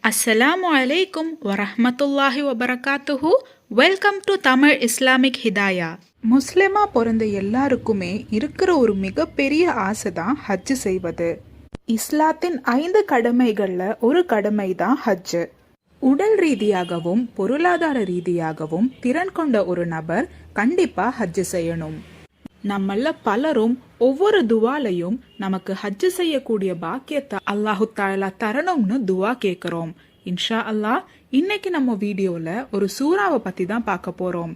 அஸ்ஸலாமு அலைக்கும் வரஹ்மத்துல்லாஹி வபரகாத்துஹு. Welcome to Tamil Islamic Hidaya. முஸ்லிமா பிறந்த எல்லாருக்குமே இருக்கிற ஒரு மிகப்பெரிய ஆசை தான் ஹஜ் செய்வது. இஸ்லாத்தின் 5 கடமைகள்ல ஒரு கடமை தான் ஹஜ். உடல் ரீதியாகவும் பொருளாதார ரீதியாகவும் திறன் கொண்ட ஒரு நபர் கண்டிப்பா ஹஜ் செய்யணும். நம்மள பலரும் ஒவ்வொரு துவாலையும் நமக்கு ஹஜ் செய்யக்கூடிய பாக்கியத்தை அல்லாஹு தாலா தரணும்னு துவா கேட்கிறோம். இன்ஷா அல்லாஹ் இன்னைக்கு நம்ம வீடியோல ஒரு சூறாவை பத்தி தான் பார்க்க போறோம்.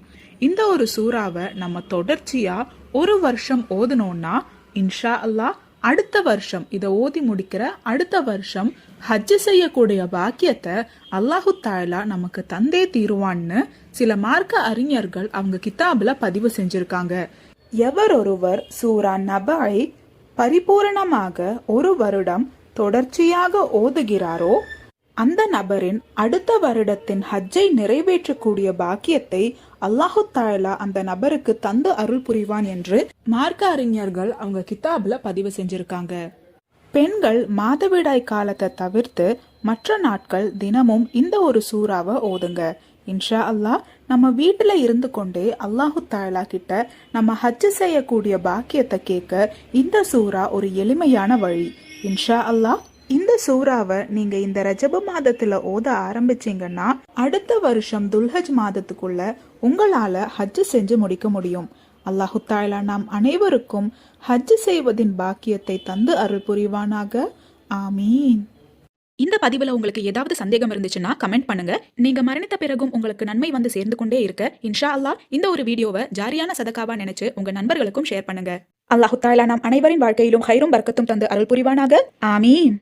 இந்த ஒரு சூறாவை நம்ம தொடர்ச்சியா ஒரு வருஷம் ஓதுனோம்னா இன்ஷா அல்லாஹ் அடுத்த வருஷம் இதை ஓதி முடிக்கிற அடுத்த வருஷம் ஹஜ் செய்யக்கூடிய பாக்கியத்தை அல்லாஹு தாலா நமக்கு தந்தே தீருவான்னு சில மார்க்க அறிஞர்கள் அவங்க கிதாபுல பதிவு செஞ்சிருக்காங்க. எவரொருவர் சூரா நபை பரிபூரணமாக ஒரு வருடம் தொடர்ச்சியாக ஓதுகிறாரோ அந்த நபரின் அடுத்த வருடத்தின் ஹஜ்ஜை நிறைவேற்றக்கூடிய பாக்கியத்தை அல்லாஹு தாலா அந்த நபருக்கு தந்து அருள் புரிவான் என்று மார்க்க அறிஞர்கள் அவங்க கிதாபுல பதிவு செஞ்சிருக்காங்க. பெண்கள் மாதவிடாய் காலத்தை தவிர்த்து மற்ற நாட்கள் தினமும் இந்த ஒரு சூறாவை ஓதுங்க. இன்ஷா அல்லாஹ் நம்ம வீட்டுல இருந்து கொண்டே அல்லாஹு தாலா கிட்ட நம்ம ஹஜ் செய்யக்கூடிய பாக்கியத்தை கேட்க இந்த சூறா ஒரு எளிமையான வழி. இன்ஷா அல்லாஹ் இந்த சூறாவை நீங்க இந்த ரஜப மாதத்துல ஓத ஆரம்பிச்சீங்கன்னா அடுத்த வருஷம் துல்ஹஜ் மாதத்துக்குள்ள உங்களால ஹஜ் செஞ்சு முடிக்க முடியும். அல்லாஹு தாலா நாம் அனைவருக்கும் ஹஜ் செய்வதின் பாக்கியத்தை தந்து அருள் புரிவானாக. ஆமீன். இந்த பதிவுல உங்களுக்கு ஏதாவது சந்தேகம் இருந்துச்சுன்னா கமெண்ட் பண்ணுங்க. நீங்க மரணித்த பிறகும் உங்களுக்கு நன்மை வந்து சேர்ந்து கொண்டே இருக்க இன்ஷா அல்லாஹ் இந்த ஒரு வீடியோவை ஜாரியான சதகாவா நினைச்சு உங்க நண்பர்களுக்கும் ஷேர் பண்ணுங்க. அல்லாஹு தாலா நாம் அனைவரின் வாழ்க்கையிலும் ஹைரும் பர்க்கத்தும் தந்து அருள் புரிவானாக. ஆமீன்.